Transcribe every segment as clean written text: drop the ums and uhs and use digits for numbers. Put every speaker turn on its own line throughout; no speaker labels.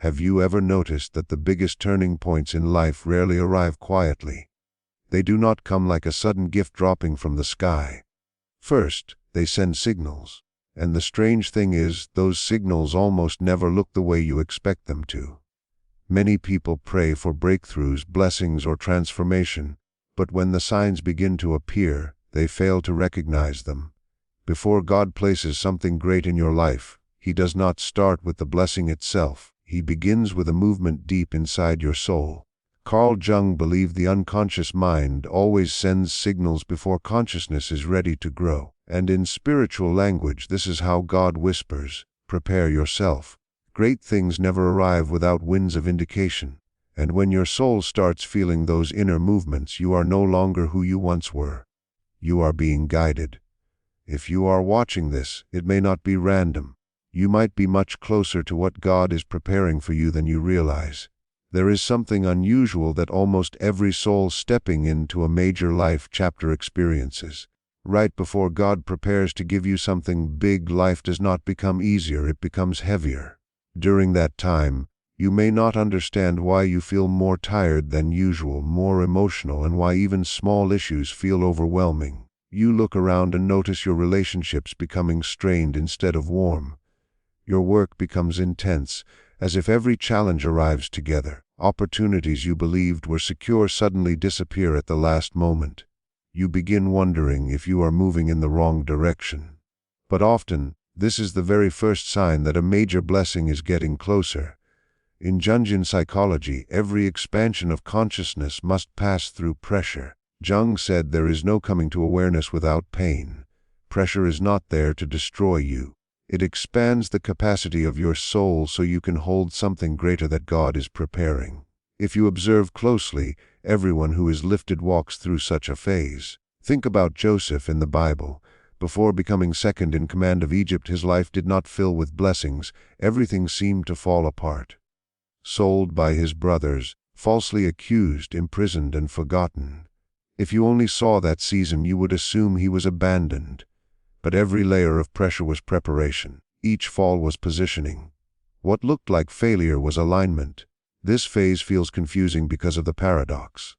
Have you ever noticed that the biggest turning points in life rarely arrive quietly? They do not come like a sudden gift dropping from the sky. First, they send signals. And the strange thing is, those signals almost never look the way you expect them to. Many people pray for breakthroughs, blessings, or transformation, but when the signs begin to appear, they fail to recognize them. Before God places something great in your life, He does not start with the blessing itself. He begins with a movement deep inside your soul. Carl Jung believed the unconscious mind always sends signals before consciousness is ready to grow. And in spiritual language, this is how God whispers, "Prepare yourself." Great things never arrive without winds of indication. And when your soul starts feeling those inner movements, you are no longer who you once were. You are being guided. If you are watching this, it may not be random. You might be much closer to what God is preparing for you than you realize. There is something unusual that almost every soul stepping into a major life chapter experiences. Right before God prepares to give you something big, life does not become easier, it becomes heavier. During that time, you may not understand why you feel more tired than usual, more emotional, and why even small issues feel overwhelming. You look around and notice your relationships becoming strained instead of warm. Your work becomes intense, as if every challenge arrives together. Opportunities you believed were secure suddenly disappear at the last moment. You begin wondering if you are moving in the wrong direction. But often, this is the very first sign that a major blessing is getting closer. In Jungian psychology, every expansion of consciousness must pass through pressure. Jung said there is no coming to awareness without pain. Pressure is not there to destroy you. It expands the capacity of your soul so you can hold something greater that God is preparing. If you observe closely, everyone who is lifted walks through such a phase. Think about Joseph in the Bible. Before becoming second in command of Egypt, his life did not fill with blessings. Everything seemed to fall apart. Sold by his brothers, falsely accused, imprisoned, and forgotten. If you only saw that season, you would assume he was abandoned. But every layer of pressure was preparation. Each fall was positioning. What looked like failure was alignment. This phase feels confusing because of the paradox.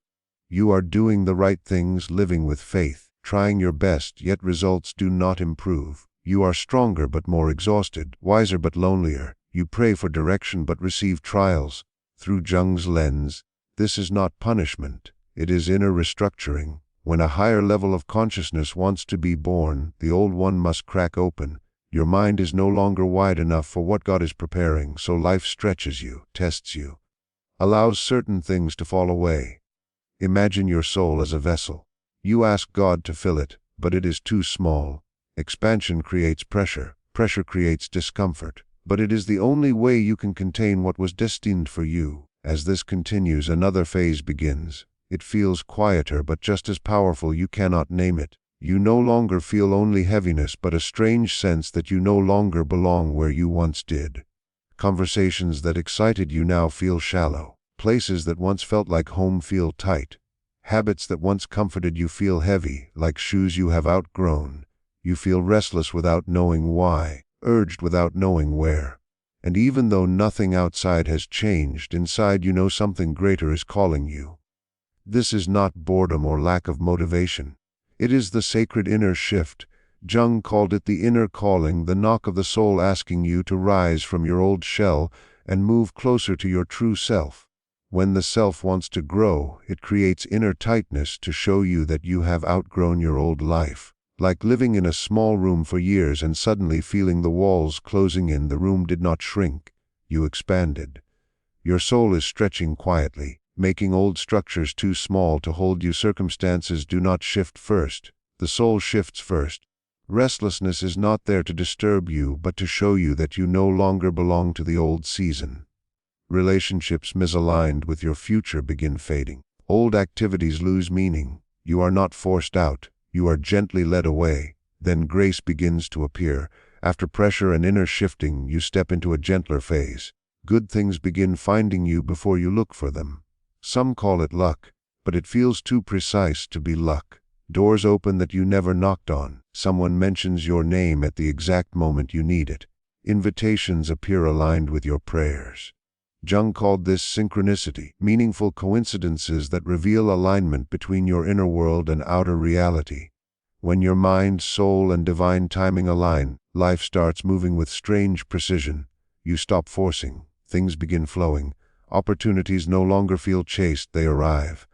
You are doing the right things, living with faith, trying your best, yet results do not improve. You are stronger but more exhausted, wiser but lonelier. You pray for direction but receive trials. Through Jung's lens, this is not punishment, it is inner restructuring. When a higher level of consciousness wants to be born, the old one must crack open. Your mind is no longer wide enough for what God is preparing, so life stretches you, tests you, allows certain things to fall away. Imagine your soul as a vessel. You ask God to fill it, but it is too small. Expansion creates pressure. Pressure creates discomfort. But it is the only way you can contain what was destined for you. As this continues, another phase begins. It feels quieter but just as powerful. You cannot name it. You no longer feel only heaviness but a strange sense that you no longer belong where you once did. Conversations that excited you now feel shallow. Places that once felt like home feel tight. Habits that once comforted you feel heavy, like shoes you have outgrown. You feel restless without knowing why, urged without knowing where. And even though nothing outside has changed, inside you know something greater is calling you. This is not boredom or lack of motivation. It is the sacred inner shift. Jung called it the inner calling, the knock of the soul asking you to rise from your old shell and move closer to your true self. When the self wants to grow, it creates inner tightness to show you that you have outgrown your old life. Like living in a small room for years and suddenly feeling the walls closing in. The room did not shrink. You expanded. Your soul is stretching quietly, making old structures too small to hold you. Circumstances do not shift first. The soul shifts first. Restlessness is not there to disturb you, but to show you that you no longer belong to the old season. Relationships misaligned with your future begin fading. Old activities lose meaning. You are not forced out. You are gently led away. Then grace begins to appear. After pressure and inner shifting, you step into a gentler phase. Good things begin finding you before you look for them. Some call it luck, but it feels too precise to be luck. Doors open that you never knocked on. Someone mentions your name at the exact moment you need it. Invitations appear aligned with your prayers. Jung called this synchronicity, meaningful coincidences that reveal alignment between your inner world and outer reality. When your mind, soul, and divine timing align, life starts moving with strange precision. You stop forcing, things begin flowing. Opportunities no longer feel chased, they arrive.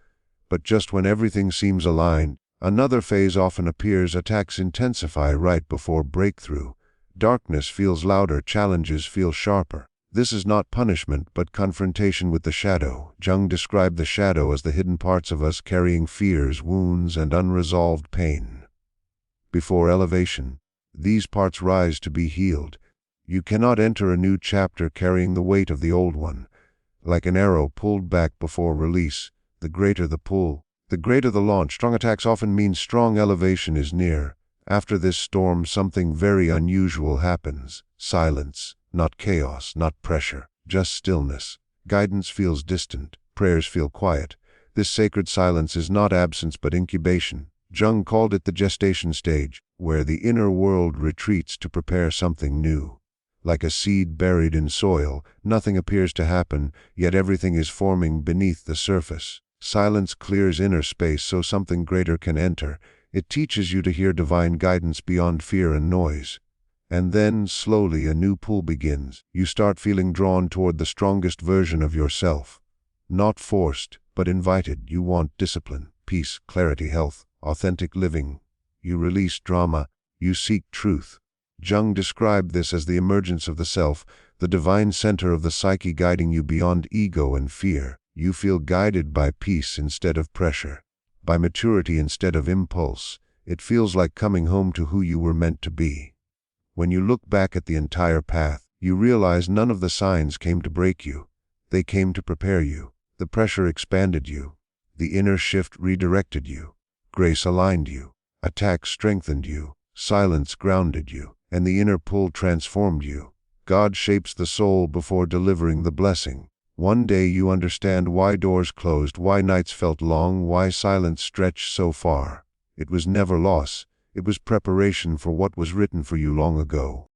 But just when everything seems aligned, another phase often appears. Attacks intensify right before breakthrough. Darkness feels louder, challenges feel sharper. This is not punishment, but confrontation with the shadow. Jung described the shadow as the hidden parts of us carrying fears, wounds, and unresolved pain. Before elevation, these parts rise to be healed. You cannot enter a new chapter carrying the weight of the old one. Like an arrow pulled back before release, the greater the pull, the greater the launch. Strong attacks often mean strong elevation is near. After this storm, something very unusual happens. Silence, not chaos, not pressure, just stillness. Guidance feels distant, prayers feel quiet. This sacred silence is not absence but incubation. Jung called it the gestation stage, where the inner world retreats to prepare something new. Like a seed buried in soil, nothing appears to happen, yet everything is forming beneath the surface. Silence clears inner space so something greater can enter. It teaches you to hear divine guidance beyond fear and noise. And then, slowly, a new pull begins. You start feeling drawn toward the strongest version of yourself. Not forced, but invited. You want discipline, peace, clarity, health, authentic living. You release drama. You seek truth. Jung described this as the emergence of the self, the divine center of the psyche guiding you beyond ego and fear. You feel guided by peace instead of pressure, by maturity instead of impulse. It feels like coming home to who you were meant to be. When you look back at the entire path, you realize none of the signs came to break you. They came to prepare you. The pressure expanded you. The inner shift redirected you. Grace aligned you. Attack strengthened you. Silence grounded you. And the inner pull transformed you. God shapes the soul before delivering the blessing. One day you understand why doors closed, why nights felt long, why silence stretched so far. It was never loss. It was preparation for what was written for you long ago.